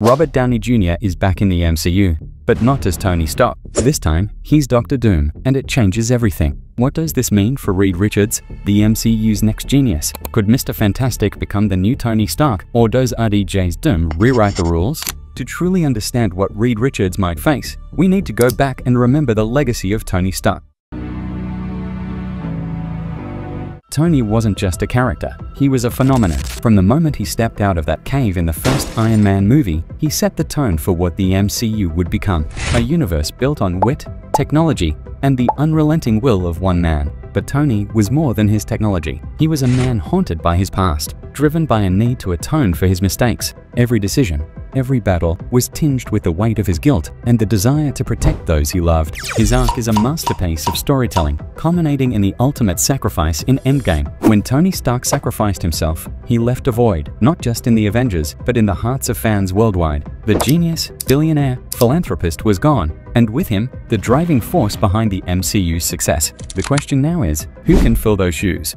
Robert Downey Jr. is back in the MCU, but not as Tony Stark. This time, he's Dr. Doom, and it changes everything. What does this mean for Reed Richards, the MCU's next genius? Could Mr. Fantastic become the new Tony Stark, or does RDJ's Doom rewrite the rules? To truly understand what Reed Richards might face, we need to go back and remember the legacy of Tony Stark. Tony wasn't just a character, he was a phenomenon. From the moment he stepped out of that cave in the first Iron Man movie, he set the tone for what the MCU would become. A universe built on wit, technology, and the unrelenting will of one man. But Tony was more than his technology. He was a man haunted by his past, driven by a need to atone for his mistakes. Every decision, every battle was tinged with the weight of his guilt and the desire to protect those he loved. His arc is a masterpiece of storytelling, culminating in the ultimate sacrifice in Endgame. When Tony Stark sacrificed himself, he left a void, not just in the Avengers, but in the hearts of fans worldwide. The genius, billionaire, philanthropist was gone, and with him, the driving force behind the MCU's success. The question now is, who can fill those shoes?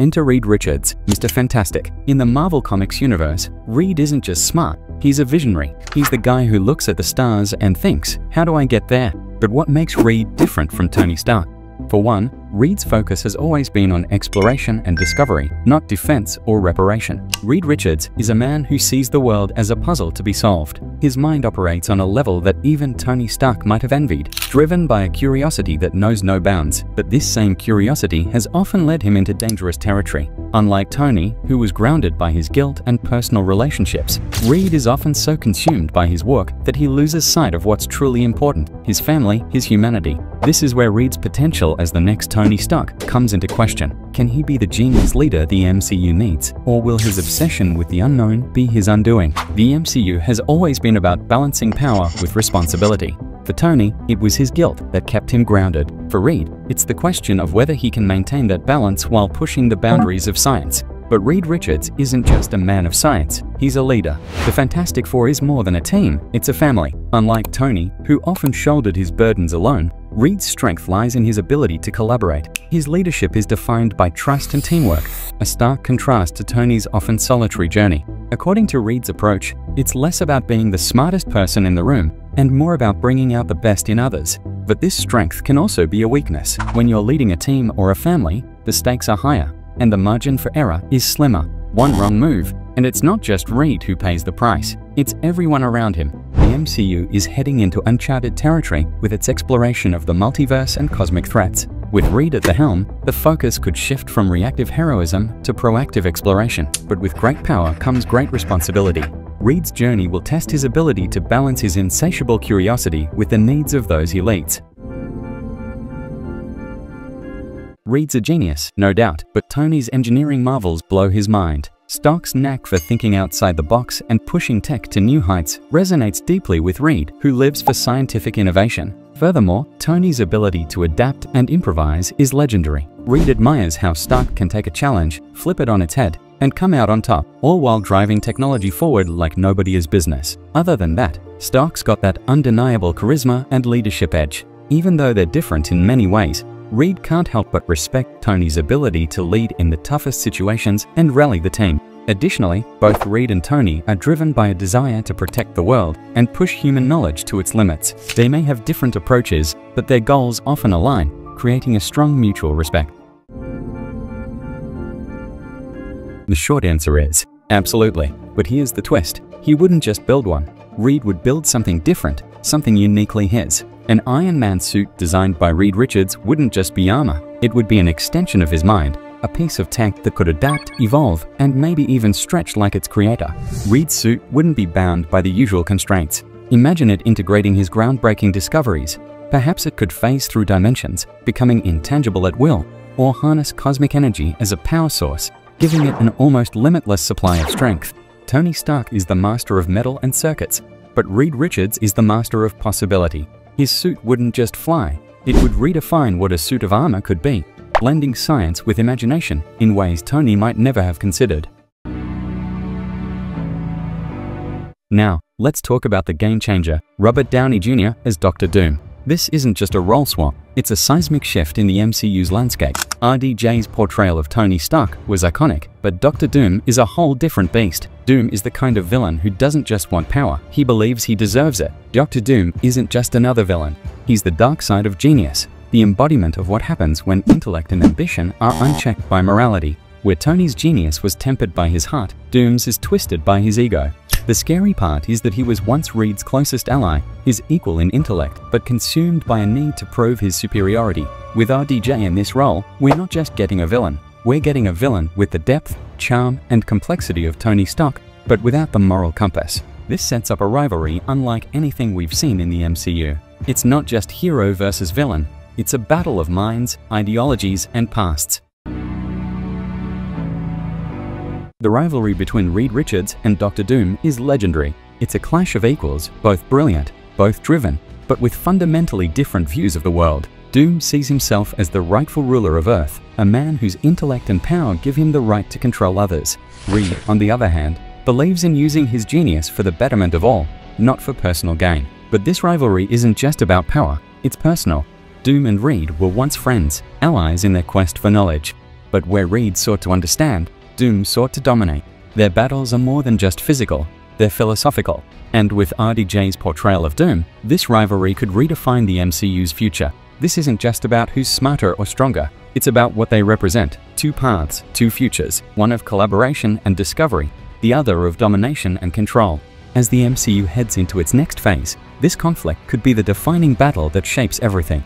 Enter Reed Richards, Mr. Fantastic. In the Marvel Comics universe, Reed isn't just smart, he's a visionary. He's the guy who looks at the stars and thinks, how do I get there? But what makes Reed different from Tony Stark? For one, Reed's focus has always been on exploration and discovery, not defense or reparation. Reed Richards is a man who sees the world as a puzzle to be solved. His mind operates on a level that even Tony Stark might have envied, driven by a curiosity that knows no bounds. But this same curiosity has often led him into dangerous territory. Unlike Tony, who was grounded by his guilt and personal relationships, Reed is often so consumed by his work that he loses sight of what's truly important: his family, his humanity. This is where Reed's potential as the next Tony Stark comes into question. Can he be the genius leader the MCU needs, or will his obsession with the unknown be his undoing? The MCU has always been about balancing power with responsibility. For Tony, it was his guilt that kept him grounded. For Reed, it's the question of whether he can maintain that balance while pushing the boundaries of science. But Reed Richards isn't just a man of science, he's a leader. The Fantastic Four is more than a team, it's a family. Unlike Tony, who often shouldered his burdens alone, Reed's strength lies in his ability to collaborate. His leadership is defined by trust and teamwork, a stark contrast to Tony's often solitary journey. According to Reed's approach, it's less about being the smartest person in the room and more about bringing out the best in others. But this strength can also be a weakness. When you're leading a team or a family, the stakes are higher, and the margin for error is slimmer. One wrong move, and it's not just Reed who pays the price, it's everyone around him. The MCU is heading into uncharted territory with its exploration of the multiverse and cosmic threats. With Reed at the helm, the focus could shift from reactive heroism to proactive exploration. But with great power comes great responsibility. Reed's journey will test his ability to balance his insatiable curiosity with the needs of those he leads. Reed's a genius, no doubt, but Tony's engineering marvels blow his mind. Stark's knack for thinking outside the box and pushing tech to new heights resonates deeply with Reed, who lives for scientific innovation. Furthermore, Tony's ability to adapt and improvise is legendary. Reed admires how Stark can take a challenge, flip it on its head, and come out on top, all while driving technology forward like nobody is business. Other than that, Stark's got that undeniable charisma and leadership edge. Even though they're different in many ways, Reed can't help but respect Tony's ability to lead in the toughest situations and rally the team. Additionally, both Reed and Tony are driven by a desire to protect the world and push human knowledge to its limits. They may have different approaches, but their goals often align, creating a strong mutual respect. The short answer is, absolutely. But here's the twist. He wouldn't just build one. Reed would build something different, something uniquely his. An Iron Man suit designed by Reed Richards wouldn't just be armor, it would be an extension of his mind, a piece of tech that could adapt, evolve, and maybe even stretch like its creator. Reed's suit wouldn't be bound by the usual constraints. Imagine it integrating his groundbreaking discoveries. Perhaps it could phase through dimensions, becoming intangible at will, or harness cosmic energy as a power source, giving it an almost limitless supply of strength. Tony Stark is the master of metal and circuits, but Reed Richards is the master of possibility. His suit wouldn't just fly, it would redefine what a suit of armor could be, blending science with imagination in ways Tony might never have considered. Now, let's talk about the game changer, Robert Downey Jr. as Dr. Doom. This isn't just a role swap, it's a seismic shift in the MCU's landscape. RDJ's portrayal of Tony Stark was iconic, but Dr. Doom is a whole different beast. Doom is the kind of villain who doesn't just want power, he believes he deserves it. Dr. Doom isn't just another villain, he's the dark side of genius, the embodiment of what happens when intellect and ambition are unchecked by morality. Where Tony's genius was tempered by his heart, Doom's is twisted by his ego. The scary part is that he was once Reed's closest ally, his equal in intellect, but consumed by a need to prove his superiority. With RDJ in this role, we're not just getting a villain, we're getting a villain with the depth, charm, and complexity of Tony Stark, but without the moral compass. This sets up a rivalry unlike anything we've seen in the MCU. It's not just hero versus villain, it's a battle of minds, ideologies, and pasts. The rivalry between Reed Richards and Dr. Doom is legendary. It's a clash of equals, both brilliant, both driven, but with fundamentally different views of the world. Doom sees himself as the rightful ruler of Earth, a man whose intellect and power give him the right to control others. Reed, on the other hand, believes in using his genius for the betterment of all, not for personal gain. But this rivalry isn't just about power, it's personal. Doom and Reed were once friends, allies in their quest for knowledge. But where Reed sought to understand, Doom sought to dominate. Their battles are more than just physical, they're philosophical. And with RDJ's portrayal of Doom, this rivalry could redefine the MCU's future. This isn't just about who's smarter or stronger, it's about what they represent. Two paths, two futures, one of collaboration and discovery, the other of domination and control. As the MCU heads into its next phase, this conflict could be the defining battle that shapes everything.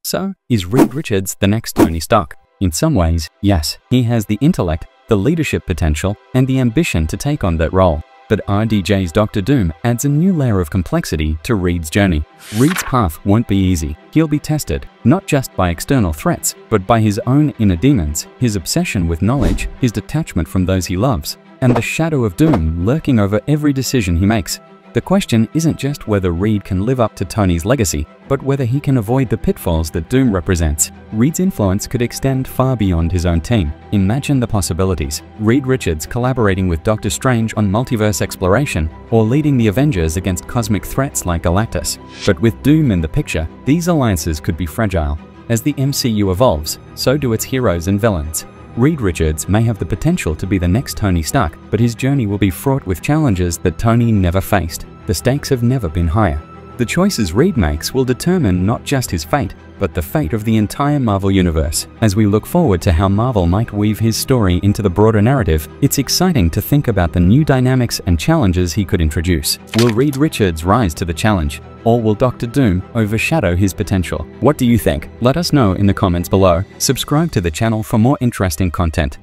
So, is Reed Richards the next Tony Stark? In some ways, yes. He has the intellect, the leadership potential, and the ambition to take on that role. But RDJ's Dr. Doom adds a new layer of complexity to Reed's journey. Reed's path won't be easy. He'll be tested, not just by external threats, but by his own inner demons, his obsession with knowledge, his detachment from those he loves, and the shadow of Doom lurking over every decision he makes. The question isn't just whether Reed can live up to Tony's legacy, but whether he can avoid the pitfalls that Doom represents. Reed's influence could extend far beyond his own team. Imagine the possibilities. Reed Richards collaborating with Doctor Strange on multiverse exploration, or leading the Avengers against cosmic threats like Galactus. But with Doom in the picture, these alliances could be fragile. As the MCU evolves, so do its heroes and villains. Reed Richards may have the potential to be the next Tony Stark, but his journey will be fraught with challenges that Tony never faced. The stakes have never been higher. The choices Reed makes will determine not just his fate, but the fate of the entire Marvel Universe. As we look forward to how Marvel might weave his story into the broader narrative, it's exciting to think about the new dynamics and challenges he could introduce. Will Reed Richards rise to the challenge, or will Dr. Doom overshadow his potential? What do you think? Let us know in the comments below. Subscribe to the channel for more interesting content.